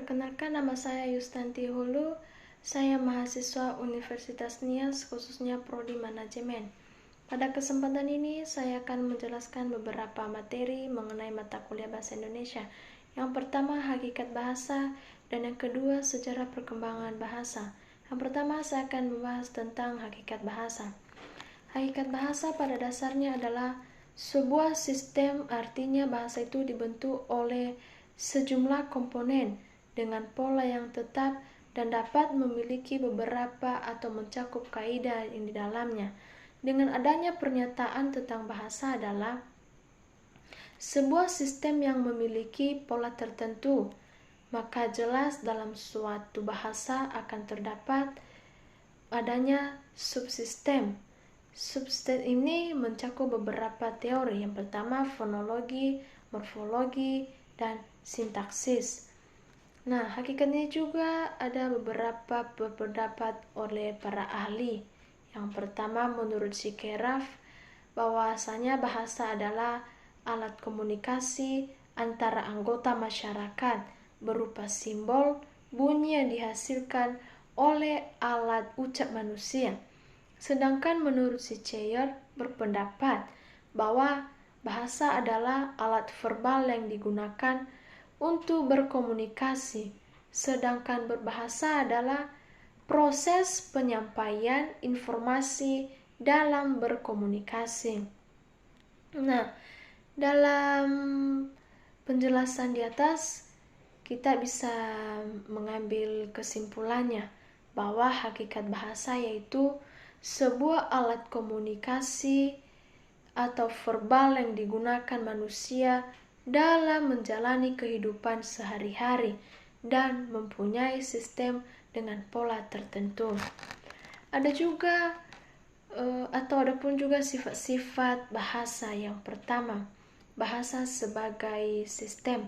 Perkenalkan, nama saya Yustanti Hulu. Saya mahasiswa Universitas Nias, khususnya Prodi Manajemen. Pada kesempatan ini, saya akan menjelaskan beberapa materi mengenai mata kuliah Bahasa Indonesia. Yang pertama, hakikat bahasa, dan yang kedua, sejarah perkembangan bahasa. Yang pertama, saya akan membahas tentang hakikat bahasa. Hakikat bahasa pada dasarnya adalah sebuah sistem, artinya bahasa itu dibentuk oleh sejumlah komponen dengan pola yang tetap dan dapat memiliki beberapa atau mencakup kaidah yang di dalamnya. Dengan adanya pernyataan tentang bahasa adalah sebuah sistem yang memiliki pola tertentu, maka jelas dalam suatu bahasa akan terdapat adanya subsistem. Subsistem ini mencakup beberapa teori. Yang pertama, fonologi, morfologi, dan sintaksis. Nah, hakikatnya juga ada beberapa pendapat oleh para ahli. Yang pertama, menurut Sikeraf, bahwasanya bahasa adalah alat komunikasi antara anggota masyarakat berupa simbol, bunyi yang dihasilkan oleh alat ucap manusia. Sedangkan menurut Sicheyer berpendapat bahwa bahasa adalah alat verbal yang digunakan untuk berkomunikasi, sedangkan berbahasa adalah proses penyampaian informasi dalam berkomunikasi. Nah, dalam penjelasan di atas, kita bisa mengambil kesimpulannya bahwa hakikat bahasa yaitu sebuah alat komunikasi atau verbal yang digunakan manusia dalam menjalani kehidupan sehari-hari dan mempunyai sistem dengan pola tertentu. Ada pun juga sifat-sifat bahasa. Yang pertama, bahasa sebagai sistem.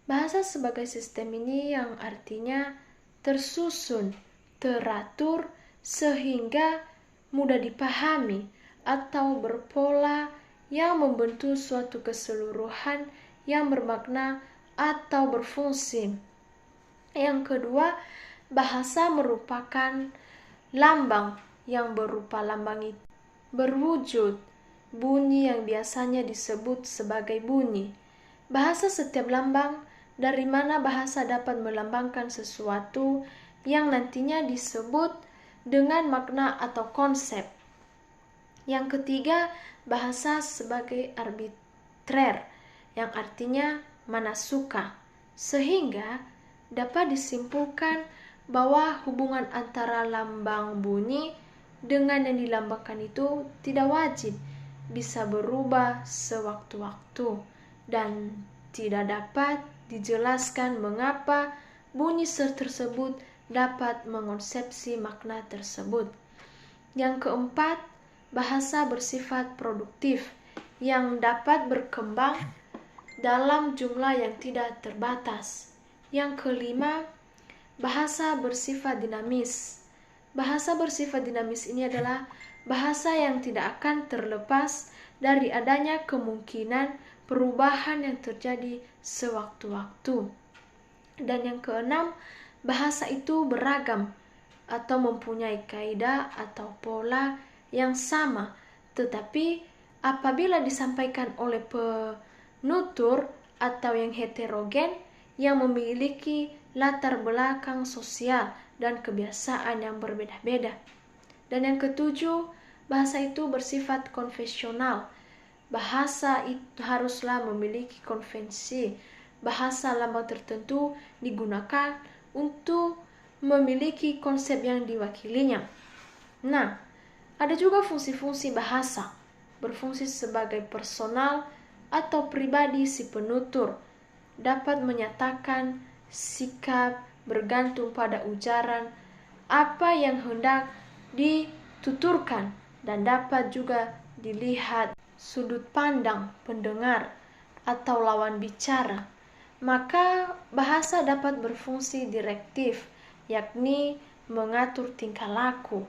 Bahasa sebagai sistem ini yang artinya tersusun, teratur, sehingga mudah dipahami atau berpola yang membentuk suatu keseluruhan yang bermakna atau berfungsi. Yang kedua, bahasa merupakan lambang yang berupa lambang itu berwujud bunyi yang biasanya disebut sebagai bunyi. Bahasa setiap lambang, dari mana bahasa dapat melambangkan sesuatu yang nantinya disebut dengan makna atau konsep. Yang ketiga, bahasa sebagai arbitrer, yang artinya mana suka, sehingga dapat disimpulkan bahwa hubungan antara lambang bunyi dengan yang dilambangkan itu tidak wajib, bisa berubah sewaktu-waktu, dan tidak dapat dijelaskan mengapa bunyi tersebut dapat mengonsepsi makna tersebut. Yang keempat, bahasa bersifat produktif yang dapat berkembang dalam jumlah yang tidak terbatas. Yang kelima, bahasa bersifat dinamis. Bahasa bersifat dinamis ini adalah bahasa yang tidak akan terlepas dari adanya kemungkinan perubahan yang terjadi sewaktu-waktu. Dan yang keenam, bahasa itu beragam atau mempunyai kaidah atau pola yang sama, tetapi apabila disampaikan oleh penutur atau yang heterogen yang memiliki latar belakang sosial dan kebiasaan yang berbeda-beda. Dan yang ketujuh, bahasa itu bersifat konvensional. Bahasa itu haruslah memiliki konvensi. Bahasa lambang tertentu digunakan untuk memiliki konsep yang diwakilinya. Nah, ada juga fungsi-fungsi bahasa, berfungsi sebagai personal atau pribadi si penutur, dapat menyatakan sikap bergantung pada ujaran apa yang hendak dituturkan, dan dapat juga dilihat sudut pandang pendengar atau lawan bicara. Maka bahasa dapat berfungsi direktif, yakni mengatur tingkah laku.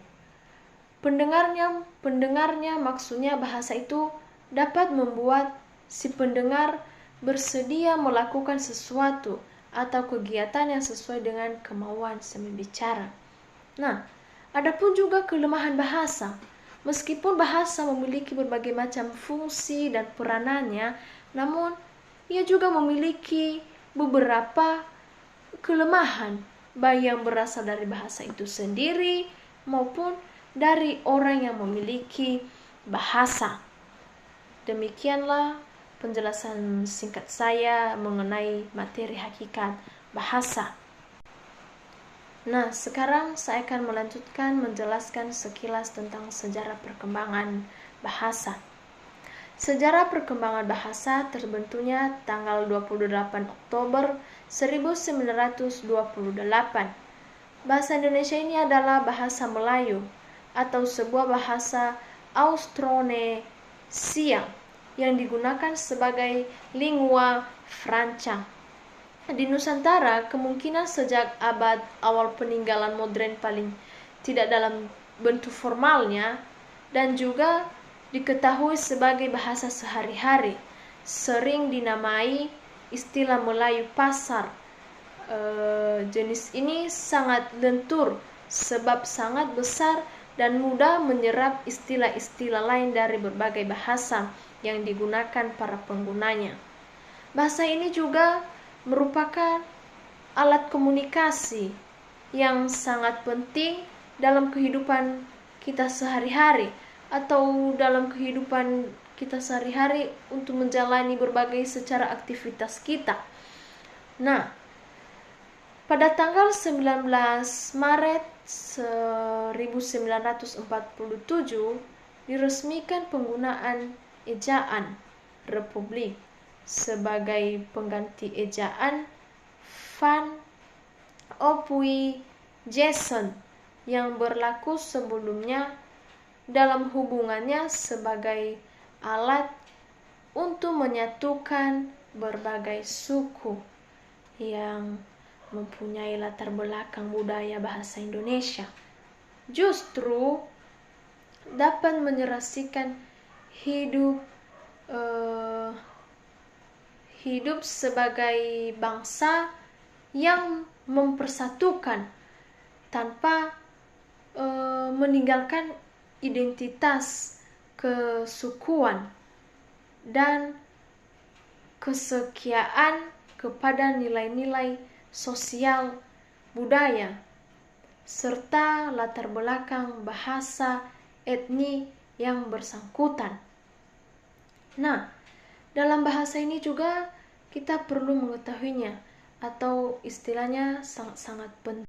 Pendengarnya maksudnya bahasa itu dapat membuat si pendengar bersedia melakukan sesuatu atau kegiatan yang sesuai dengan kemauan semi bicara. Nah, adapun juga kelemahan bahasa. Meskipun bahasa memiliki berbagai macam fungsi dan peranannya, namun ia juga memiliki beberapa kelemahan, baik yang berasal dari bahasa itu sendiri maupun dari orang yang memiliki bahasa. Demikianlah penjelasan singkat saya mengenai materi hakikat bahasa. Nah, sekarang saya akan melanjutkan menjelaskan sekilas tentang sejarah perkembangan bahasa. Sejarah perkembangan bahasa terbentuknya tanggal 28 Oktober 1928. Bahasa Indonesia ini adalah bahasa Melayu atau sebuah bahasa Austronesia yang digunakan sebagai lingua franca. Di Nusantara, kemungkinan sejak abad awal peninggalan modern paling tidak dalam bentuk formalnya dan juga diketahui sebagai bahasa sehari-hari, sering dinamai istilah Melayu pasar. Jenis ini sangat lentur sebab sangat besar dan mudah menyerap istilah-istilah lain dari berbagai bahasa yang digunakan para penggunanya. Bahasa ini juga merupakan alat komunikasi yang sangat penting dalam kehidupan kita sehari-hari atau dalam kehidupan kita sehari-hari untuk menjalani berbagai secara aktivitas kita. Nah, pada tanggal 19 Maret 1947 diresmikan penggunaan ejaan Republik sebagai pengganti ejaan Van Opui Jason yang berlaku sebelumnya dalam hubungannya sebagai alat untuk menyatukan berbagai suku yang mempunyai latar belakang budaya bahasa Indonesia. Justru dapat menyerasikan hidup sebagai bangsa yang mempersatukan tanpa meninggalkan identitas kesukuan dan kesetiaan kepada nilai-nilai sosial budaya serta latar belakang bahasa etnik yang bersangkutan. Nah, dalam bahasa ini juga kita perlu mengetahuinya atau istilahnya sangat-sangat penting.